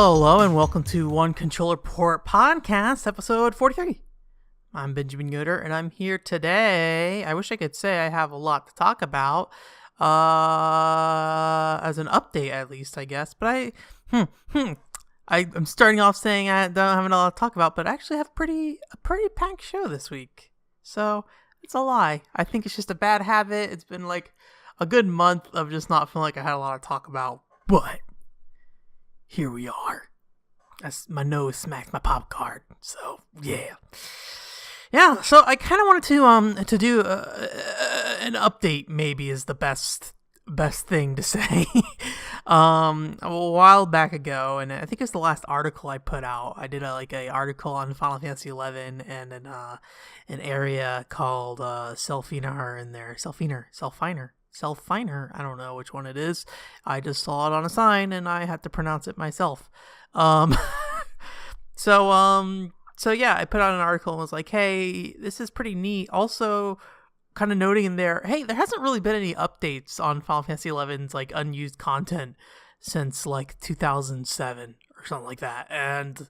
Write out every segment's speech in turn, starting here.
Hello and welcome to One Controller Port Podcast, episode 43. I'm Benjamin Yoder and I'm here today. I wish I could say I have a lot to talk about, as an update at least, I guess. But I'm starting off saying I don't have a lot to talk about, but I actually have a pretty packed show this week. So it's a lie. I think it's just a bad habit. It's been like a good month of just not feeling like I had a lot to talk about, but here we are. My nose smacks my pop card. So yeah. So I kind of wanted to do an update. Maybe is the best thing to say. A while back ago, and I think it's the last article I put out. I did a article on Final Fantasy 11 and an area called Selfiner in there. Selfiner, I don't know which one it is. I just saw it on a sign and I had to pronounce it myself. So yeah, I put out an article and was like, hey, this is pretty neat. Also, kind of noting in there, hey, there hasn't really been any updates on Final Fantasy 11's like unused content since like 2007 or something like that, and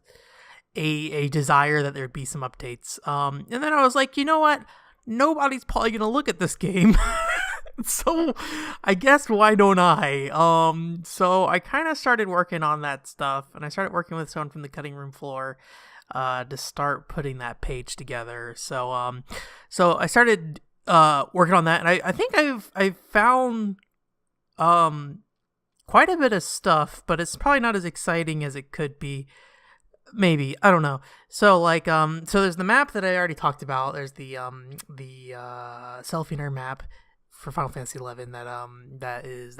a desire that there'd be some updates. And then I was like, you know what? Nobody's probably gonna look at this game. So I guess why don't I? So I kind of started working on that stuff, and I started working with someone from the cutting room floor to start putting that page together. So I started working on that, and I think I've found quite a bit of stuff, but it's probably not as exciting as it could be. Maybe, I don't know. So so there's the map that I already talked about. There's the Selfiner map for Final Fantasy 11 it's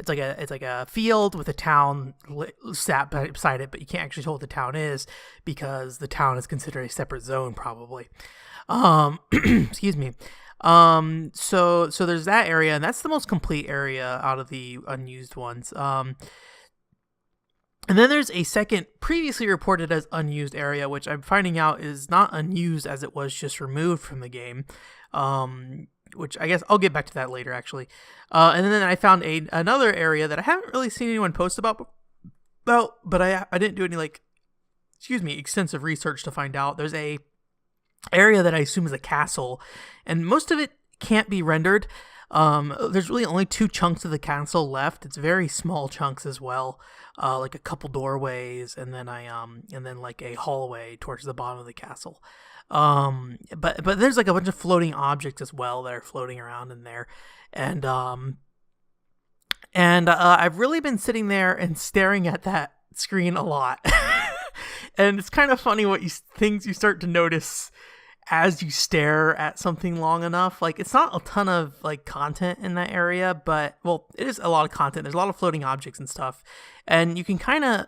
like a field with a town sat beside it, but you can't actually tell what the town is because the town is considered a separate zone probably. Excuse me. So there's that area, and that's the most complete area out of the unused ones. And then there's a second previously reported as unused area, which I'm finding out is not unused as it was just removed from the game. Which I guess I'll get back to that later, actually. And then I found another area that I haven't really seen anyone post about, but I didn't do any extensive research to find out. There's a area that I assume is a castle, and most of it can't be rendered. There's really only two chunks of the castle left. It's very small chunks as well, like a couple doorways, and then like a hallway towards the bottom of the castle. But there's like a bunch of floating objects as well that are floating around in there, and I've really been sitting there and staring at that screen a lot, and it's kind of funny what things you start to notice as you stare at something long enough. Like, it's not a ton of like content in that area, but it is a lot of content. There's a lot of floating objects and stuff, and you can kind of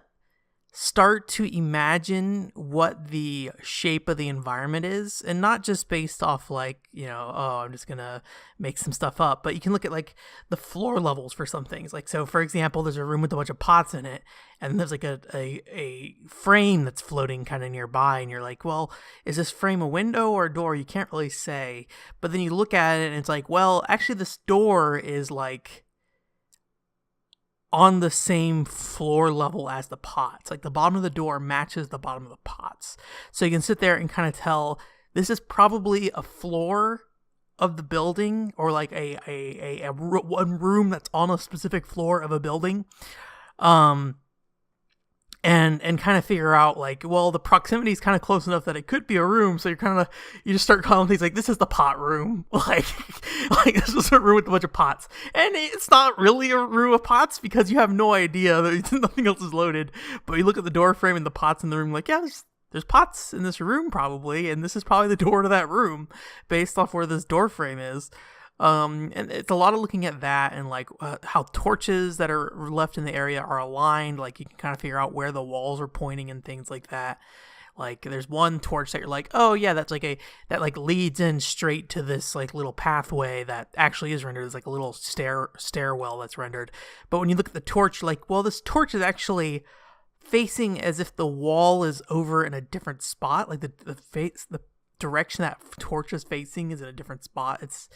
start to imagine what the shape of the environment is, and not just based off like, I'm just gonna make some stuff up, but you can look at like the floor levels for some things. Like, so for example, there's a room with a bunch of pots in it, and there's like a frame that's floating kind of nearby, and you're like, well, is this frame a window or a door? You can't really say, but then you look at it and it's like, well, actually this door is like on the same floor level as the pots. Like, the bottom of the door matches the bottom of the pots. So you can sit there and kind of tell this is probably a floor of the building, or like a one room that's on a specific floor of a building. And kind of figure out like, well, the proximity is kind of close enough that it could be a room. So you just start calling things like, this is the pot room. like this is a room with a bunch of pots. And it's not really a room of pots because you have no idea that nothing else is loaded. But you look at the door frame and the pots in the room, like, yeah, there's pots in this room probably. And this is probably the door to that room based off where this door frame is. And it's a lot of looking at that and like how torches that are left in the area are aligned. Like, you can kind of figure out where the walls are pointing and things like that. Like, there's one torch that you're like, oh yeah, that's like that like leads in straight to this like little pathway that actually is rendered as like a little stairwell that's rendered. But when you look at the torch, you're like, well, this torch is actually facing as if the wall is over in a different spot. Like the direction that torch is facing is in a different spot. It's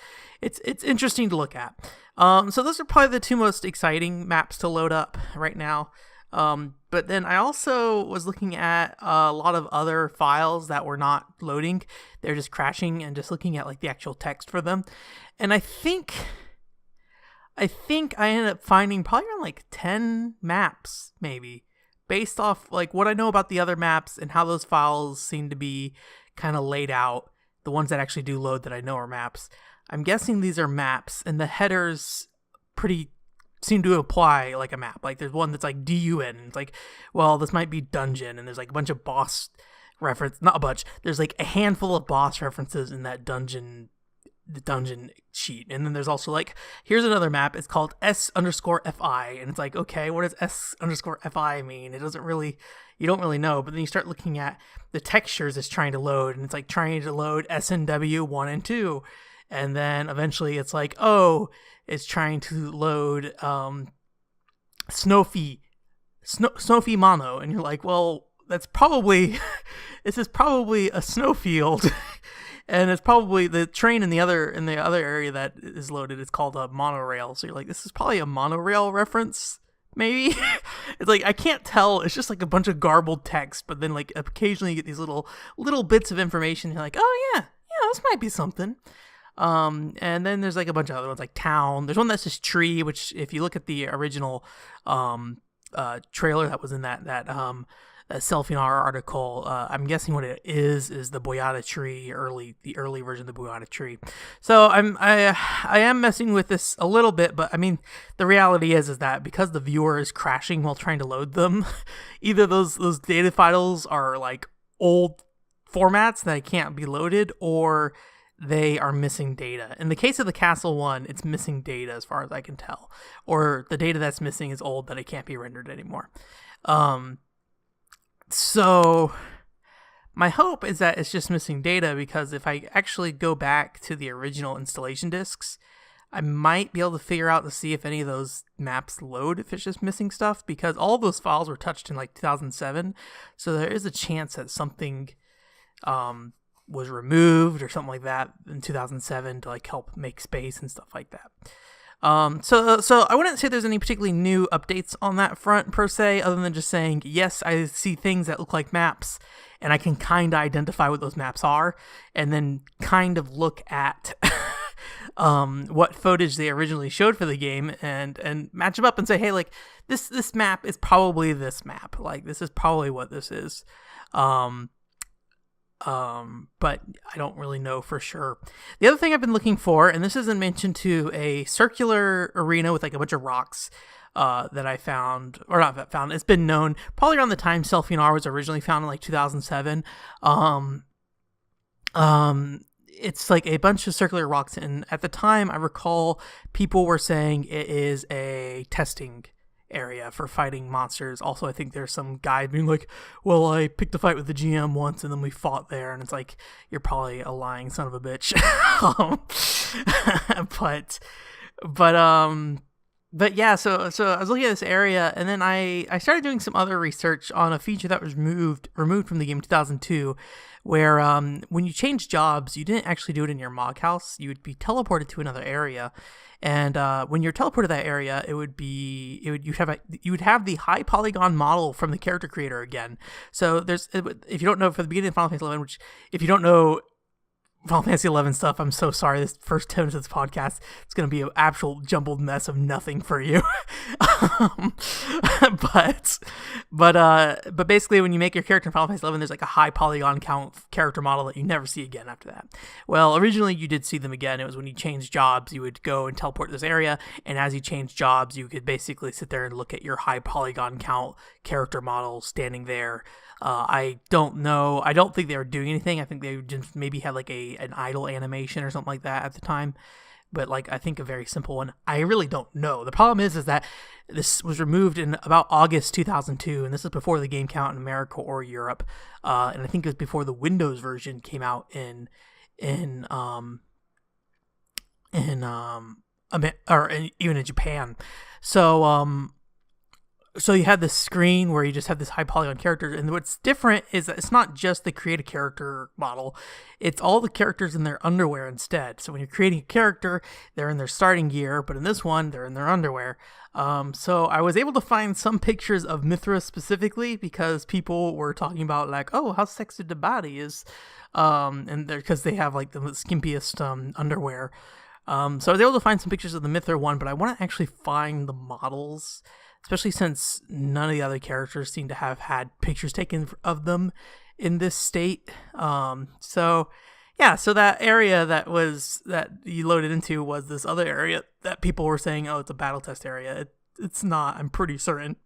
interesting to look at. So those are probably the two most exciting maps to load up right now. But then I also was looking at a lot of other files that were not loading. They're just crashing, and just looking at like the actual text for them. And I think I ended up finding probably around like 10 maps, maybe, based off like what I know about the other maps and how those files seem to be kind of laid out. The ones that actually do load that I know are maps. I'm guessing these are maps, and the headers pretty seem to apply like a map. Like there's one that's like DUN, and it's like, well, this might be dungeon, and there's like a bunch of boss reference, not a bunch. There's like a handful of boss references in that dungeon, the dungeon sheet. And then there's also like, here's another map. It's called S_FI, and it's like, okay, what does S_FI mean? It doesn't really, you don't really know. But then you start looking at the textures it's trying to load, and it's like trying to load SNW 1 and 2. And then eventually it's like, oh, it's trying to load Snowfie Mono. And you're like, well, that's probably, this is probably a snowfield. And it's probably the train in the other area that is loaded. It's called a monorail. So you're like, this is probably a monorail reference, maybe. It's like, I can't tell. It's just like a bunch of garbled text. But then like occasionally you get these little bits of information. You're like, oh yeah, this might be something. And then there's like a bunch of other ones like town. There's one that's just tree, which if you look at the original trailer that was in that Selfie article, I'm guessing what it is the Boyata tree, the early version of the Boyata tree. So I am messing with this a little bit, but I mean the reality is that because the viewer is crashing while trying to load them, either those data files are like old formats that can't be loaded, or they are missing data. In the case of the castle one, it's missing data as far as I can tell, or the data that's missing is old that it can't be rendered anymore. So my hope is that it's just missing data, because if I actually go back to the original installation disks, I might be able to figure out to see if any of those maps load if it's just missing stuff, because all of those files were touched in like 2007. So there is a chance that something was removed or something like that in 2007 to like help make space and stuff like that. So I wouldn't say there's any particularly new updates on that front per se, other than just saying, yes, I see things that look like maps, and I can kind of identify what those maps are, and then kind of look at what footage they originally showed for the game and match them up and say, hey, like this map is probably this map. Like this is probably what this is. But I don't really know for sure. The other thing I've been looking for, and this isn't mentioned to, a circular arena with like a bunch of rocks that I found, or not found, it's been known probably around the time Selfie was originally found in like 2007. It's like a bunch of circular rocks, and at the time I recall people were saying it is a testing area for fighting monsters. Also, I think there's some guy being like, well, I picked a fight with the GM once and then we fought there, and it's like, you're probably a lying son of a bitch. But yeah, so I was looking at this area, and then I started doing some other research on a feature that was removed from the game in 2002, where when you change jobs, you didn't actually do it in your Mog house. You would be teleported to another area, and when you're teleported to that area, you would have the high polygon model from the character creator again. So if you don't know, for the beginning of Final Fantasy XI, which if you don't know Final Fantasy XI stuff, I'm so sorry. This first 10 minutes of this podcast, it's going to be an actual jumbled mess of nothing for you. But basically, when you make your character in Final Fantasy XI, there's like a high polygon count character model that you never see again after that. Well, originally you did see them again. It was when you changed jobs, you would go and teleport to this area, and as you change jobs, you could basically sit there and look at your high polygon count character model standing there. I don't know. I don't think they were doing anything. I think they just maybe had like an idle animation or something like that at the time. But like, I think a very simple one. I really don't know. The problem is that this was removed in about August 2002, and this is before the game came out in America or Europe. And I think it was before the Windows version came out or even in Japan. So so you have this screen where you just have this high polygon characters, and what's different is that it's not just the create a character model, it's all the characters in their underwear instead. So when you're creating a character, they're in their starting gear, but in this one, they're in their underwear. So I was able to find some pictures of Mithra specifically because people were talking about like, oh, how sexy the body is, and because they have like the skimpiest underwear. So I was able to find some pictures of the Mithra one, but I want to actually find the models, especially since none of the other characters seem to have had pictures taken of them in this state. So that area that you loaded into was this other area that people were saying, oh, it's a battle test area. It's not, I'm pretty certain.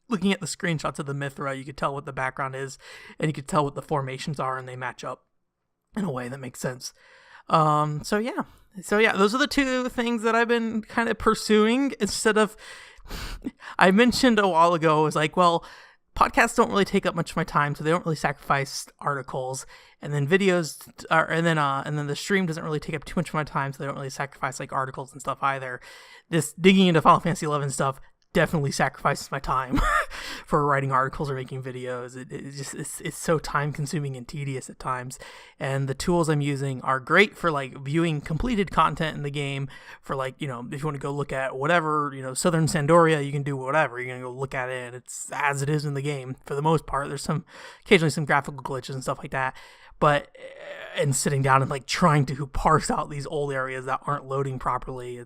Looking at the screenshots of the Mithra, you could tell what the background is, and you could tell what the formations are, and they match up in a way that makes sense. So yeah, those are the two things that I've been kind of pursuing instead of... I mentioned a while ago, it was like, well, podcasts don't really take up much of my time, so they don't really sacrifice articles, and then videos are, and then the stream doesn't really take up too much of my time, so they don't really sacrifice like articles and stuff either. This digging into Final Fantasy 11 stuff definitely sacrifices my time for writing articles or making videos. It's so time consuming and tedious at times, and the tools I'm using are great for like viewing completed content in the game. For like, if you want to go look at whatever, Southern Sandoria, you can do whatever, you're gonna go look at it, and it's as it is in the game for the most part. There's occasionally some graphical glitches and stuff like that, but and sitting down and like trying to parse out these old areas that aren't loading properly,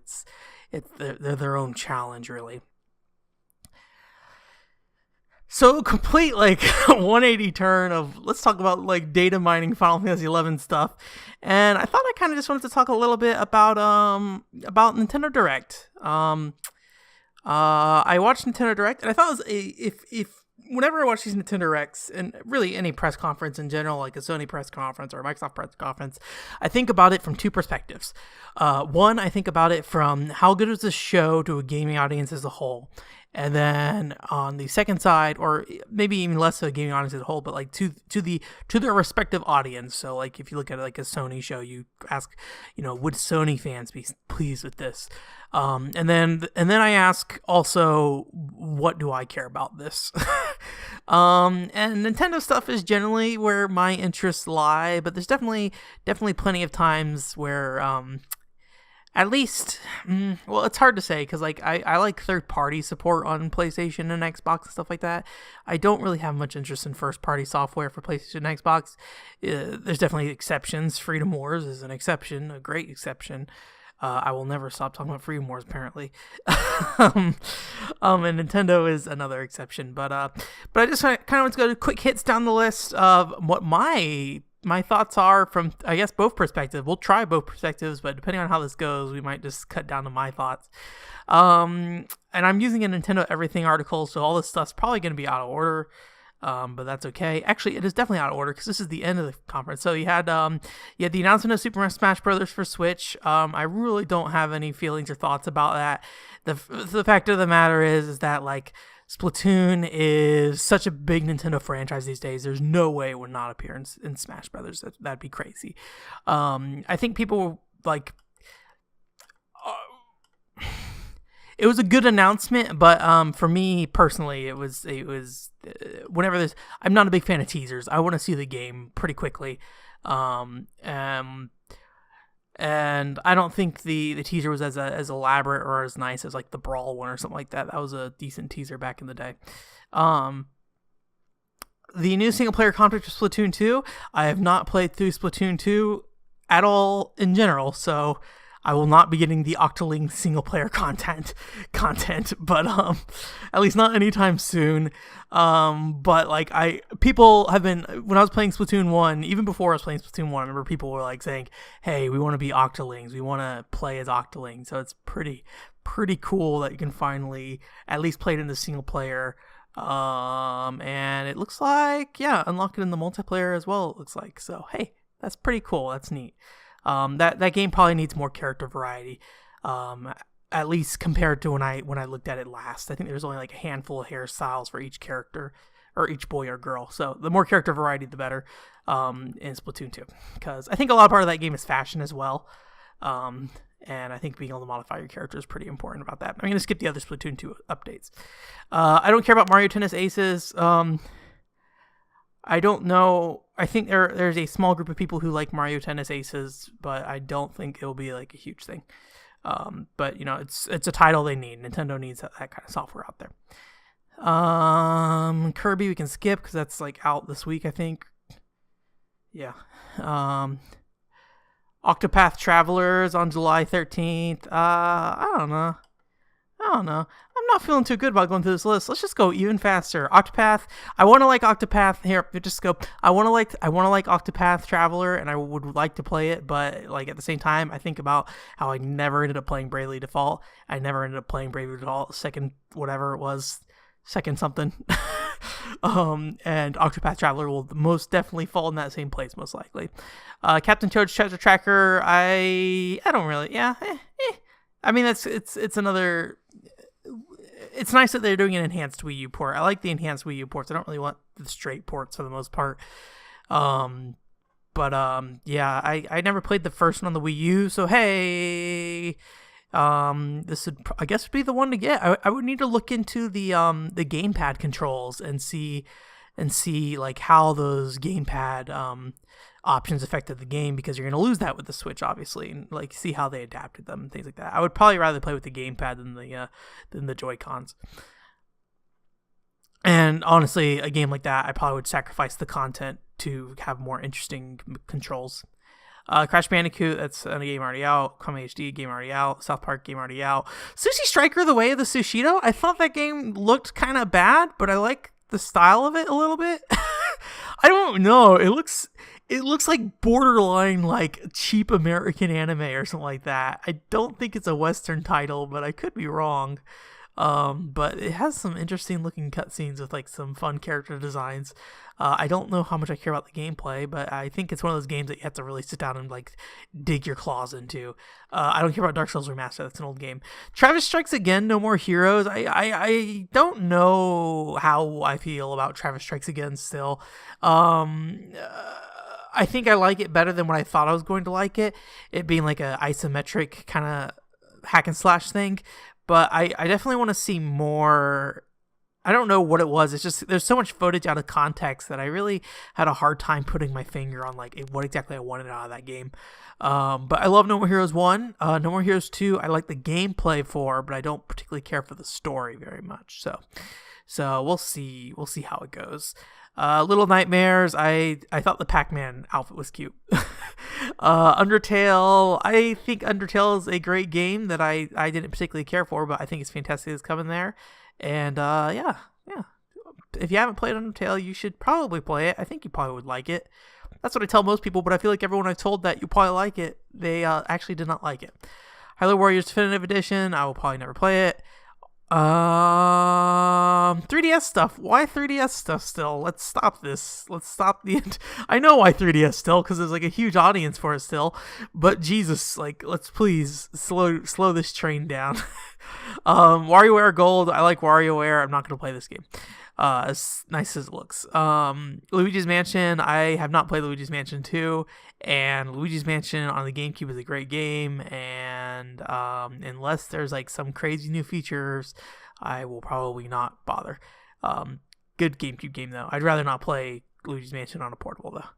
they're their own challenge, really. So complete like 180 turn of let's talk about like data mining Final Fantasy 11 stuff, and I thought I kind of just wanted to talk a little bit about Nintendo Direct. I watched Nintendo Direct, and I thought it was if whenever I watch these Nintendo Directs, and really any press conference in general, like a Sony press conference or a Microsoft press conference, I think about it from two perspectives. One, I think about it from how good is the show to a gaming audience as a whole. And then on the second side, or maybe even less so a gaming audience as a whole, but like to their respective audience. So like if you look at it like a Sony show, you ask, would Sony fans be pleased with this? And then I ask also, what do I care about this? And Nintendo stuff is generally where my interests lie, but there's definitely plenty of times where at least, well, it's hard to say because like I like third-party support on PlayStation and Xbox and stuff like that. I don't really have much interest in first-party software for PlayStation and Xbox. There's definitely exceptions. Freedom Wars is an exception, a great exception. I will never stop talking about Freedom Wars, apparently. And Nintendo is another exception. But I just kind of want to go to quick hits down the list of what my thoughts are from, I guess, both perspectives. We'll try both perspectives, but depending on how this goes, we might just cut down to my thoughts. And I'm using a Nintendo Everything article, so all this stuff's probably going to be out of order, but that's okay. Actually, it is definitely out of order because this is the end of the conference. So you had the announcement of Super Smash Bros. For Switch. I really don't have any feelings or thoughts about that. The fact of the matter is that like Splatoon is such a big Nintendo franchise these days. There's no way it would not appear in Smash Brothers. That'd be crazy. I think people like. It was a good announcement, but for me personally, it was whenever there's. I'm not a big fan of teasers. I want to see the game pretty quickly. And I don't think the teaser was as elaborate or as nice as like the Brawl one or something like that. That was a decent teaser back in the day. The new single player content of Splatoon 2. I have not played through Splatoon 2 at all in general, so I will not be getting the Octoling single player content, but at least not anytime soon. But like people have been, when I was playing Splatoon 1, even before I was playing Splatoon 1, I remember people were like saying, "Hey, we want to be Octolings. We want to play as Octolings." So it's pretty cool that you can finally at least play it in the single player. And it looks like, unlock it in the multiplayer as well. It looks like, so hey, that's pretty cool. That's neat. That game probably needs more character variety, at least compared to when I looked at it last. I think there was only like a handful of hairstyles for each character, or each boy or girl. So the more character variety, the better, in Splatoon 2. Because I think a lot of part of that game is fashion as well. And I think being able to modify your character is pretty important about that. I'm going to skip the other Splatoon 2 updates. I don't care about Mario Tennis Aces. I don't know. I think there's a small group of people who like Mario Tennis Aces, but I don't think it'll be like a huge thing. But you know, it's a title they need. Nintendo needs that kind of software out there. Kirby we can skip because that's like out this week, I think. Yeah. Octopath Travelers on July 13th. I don't know. I'm not feeling too good about going through this list. Let's just go even faster. Octopath. I want to like Octopath. Here, just go. I want to like Octopath Traveler, and I would like to play it, but like at the same time, I think about how I never ended up playing Bravely Default. I never ended up playing Bravely Default second, whatever it was, second something. And Octopath Traveler will most definitely fall in that same place, most likely. Captain Toad's Treasure Tracker. I don't really. Yeah. I mean, it's another. It's nice that they're doing an enhanced Wii U port. I like the enhanced Wii U ports. I don't really want the straight ports for the most part. Yeah, I never played the first one on the Wii U, so hey, this would, I guess, be the one to get. I would need to look into the gamepad controls and see like how those gamepad options affected the game, because you're going to lose that with the Switch, obviously, and like see how they adapted them and things like that. I would probably rather play with the gamepad than the Joy-Cons. And honestly, a game like that, I probably would sacrifice the content to have more interesting controls. Crash Bandicoot, that's a game already out. Come HD, game already out. South Park, game already out. Sushi Striker, The Way of the Sushido, I thought that game looked kind of bad, but I like the style of it a little bit. I don't know. It looks like borderline like cheap American anime or something like that. I don't think it's a Western title, but I could be wrong. But it has some interesting looking cutscenes with like some fun character designs. I don't know how much I care about the gameplay, but I think it's one of those games that you have to really sit down and like dig your claws into. I don't care about Dark Souls Remastered. That's an old game. Travis Strikes Again, No More Heroes. I don't know how I feel about Travis Strikes Again still. I think I like it better than what I thought I was going to like it. It being like a isometric kind of hack and slash thing. But I definitely want to see more. I don't know what it was. It's just there's so much footage out of context that I really had a hard time putting my finger on like what exactly I wanted out of that game. But I love No More Heroes 1. No More Heroes 2, I like the gameplay for, but I don't particularly care for the story very much. So we'll see how it goes. Little Nightmares, I thought the Pac-Man outfit was cute. Undertale, I think Undertale is a great game that I didn't particularly care for, but I think it's fantastic it's coming there. And yeah. If you haven't played Undertale, you should probably play it. I think you probably would like it. That's what I tell most people, but I feel like everyone I've told that you probably like it, they actually did not like it. Hyrule Warriors Definitive Edition, I will probably never play it. 3DS stuff. Why 3DS stuff still? Let's stop this. Let's stop the end. I know why 3DS still, because there's like a huge audience for it still. But Jesus, like, let's please slow this train down. WarioWare Gold. I like WarioWare. I'm not going to play this game. As nice as it looks. Luigi's Mansion. I have not played Luigi's Mansion 2, and Luigi's Mansion on the GameCube is a great game, and unless there's like some crazy new features, I will probably not bother. Good GameCube game though. I'd rather not play Luigi's Mansion on a portable though.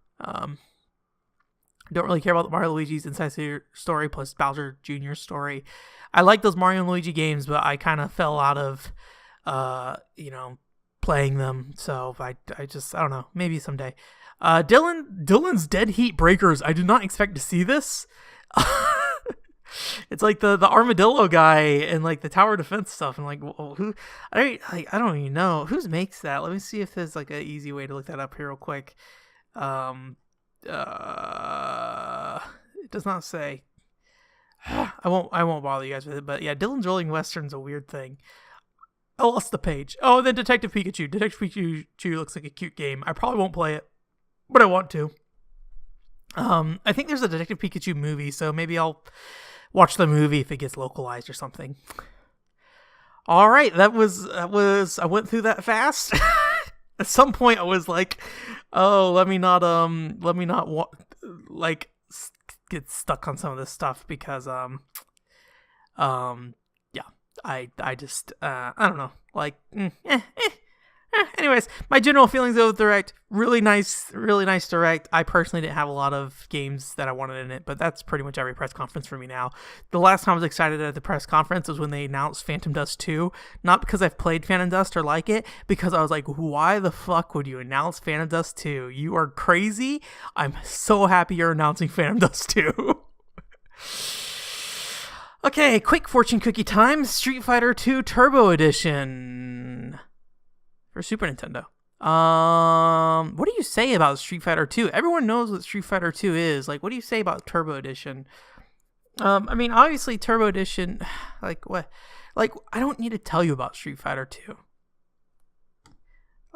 Don't really care about the Mario Luigi's Inside Story plus Bowser Jr. story. I like those Mario and Luigi games, but I kind of fell out of playing them, so I don't know, maybe someday. Dylan's Dead Heat Breakers. I did not expect to see this. It's like the armadillo guy and like the tower defense stuff, and like who I don't even know who makes that. Let me see if there's like an easy way to look that up here real quick. It does not say. I won't bother you guys with it, but yeah, Dylan's Rolling Western's a weird thing. I lost the page. Oh, then Detective Pikachu. Detective Pikachu looks like a cute game. I probably won't play it, but I want to. I think there's a Detective Pikachu movie, so maybe I'll watch the movie if it gets localized or something. All right, that was. I went through that fast. At some point, I was like, "Oh, let me not get stuck on some of this stuff because Yeah, I just, I don't know, like, anyways, my general feelings of the Direct, really nice Direct. I personally didn't have a lot of games that I wanted in it, but that's pretty much every press conference for me now. The last time I was excited at the press conference was when they announced Phantom Dust 2, not because I've played Phantom Dust or like it, because I was like, why the fuck would you announce Phantom Dust 2? You are crazy. I'm so happy you're announcing Phantom Dust 2. Okay, quick fortune cookie time. Street Fighter 2 Turbo Edition for Super Nintendo. What do you say about Street Fighter 2? Everyone knows what Street Fighter 2 is. Like, what do you say about Turbo Edition? I mean, obviously Turbo Edition, like, what? Like, I don't need to tell you about Street Fighter 2.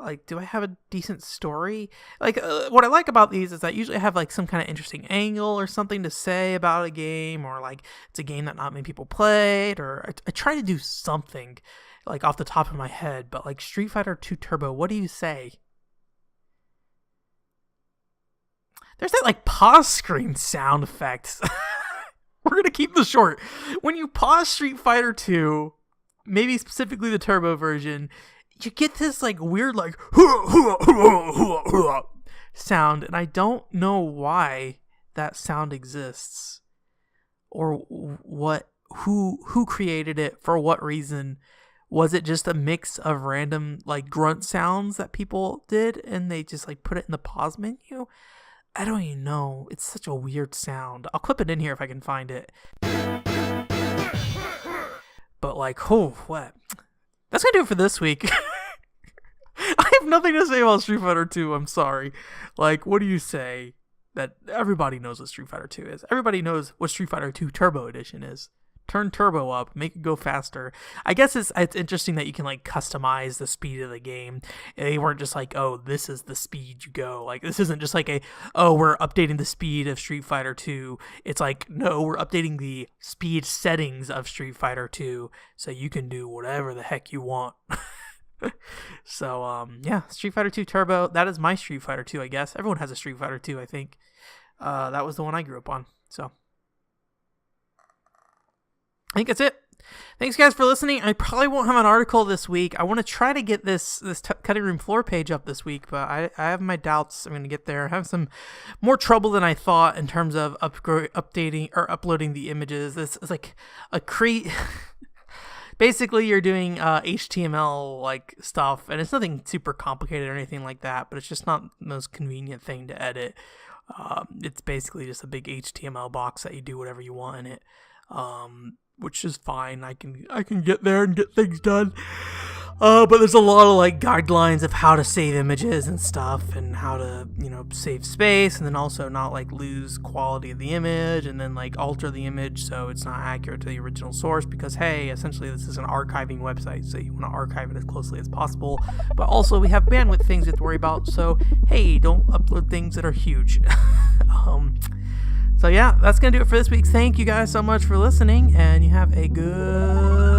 Like, do I have a decent story? Like, what I like about these is that usually I have, like, some kind of interesting angle or something to say about a game, or, like, it's a game that not many people played, or I try to do something, like, off the top of my head. But, like, Street Fighter 2 Turbo, what do you say? There's that, like, pause screen sound effect. We're gonna keep this short. When you pause Street Fighter 2, maybe specifically the Turbo version, you get this, like, weird, like, sound, and I don't know why that sound exists, or what, who created it, for what reason. Was it just a mix of random, like, grunt sounds that people did, and they just, like, put it in the pause menu? I don't even know. It's such a weird sound. I'll clip it in here if I can find it. But, like, oh, what? That's gonna do it for this week. I have nothing to say about Street Fighter 2, I'm sorry. Like, what do you say? That everybody knows what Street Fighter 2 is. Everybody knows what Street Fighter 2 Turbo Edition is. Turn turbo up, make it go faster. I guess it's interesting that you can, like, customize the speed of the game. They weren't just like, oh, this is the speed you go. Like, this isn't just like we're updating the speed of Street Fighter 2. It's like, no, we're updating the speed settings of Street Fighter 2 so you can do whatever the heck you want. So, yeah, Street Fighter 2 Turbo, that is my Street Fighter 2, I guess. Everyone has a Street Fighter 2, I think. That was the one I grew up on, so I think that's it. Thanks, guys, for listening. I probably won't have an article this week. I want to try to get this cutting room floor page up this week, but I have my doubts I'm going to get there. I have some more trouble than I thought in terms of updating or uploading the images. This is like a basically, you're doing HTML, like, stuff, and it's nothing super complicated or anything like that, but it's just not the most convenient thing to edit. It's basically just a big HTML box that you do whatever you want in it. Which is fine. I can get there and get things done. But there's a lot of, like, guidelines of how to save images and stuff, and how to, save space, and then also not, like, lose quality of the image, and then, like, alter the image so it's not accurate to the original source, because, hey, essentially this is an archiving website, so you want to archive it as closely as possible. But also we have bandwidth things we have to worry about, so, hey, don't upload things that are huge. So yeah, that's going to do it for this week. Thank you guys so much for listening, and you have a good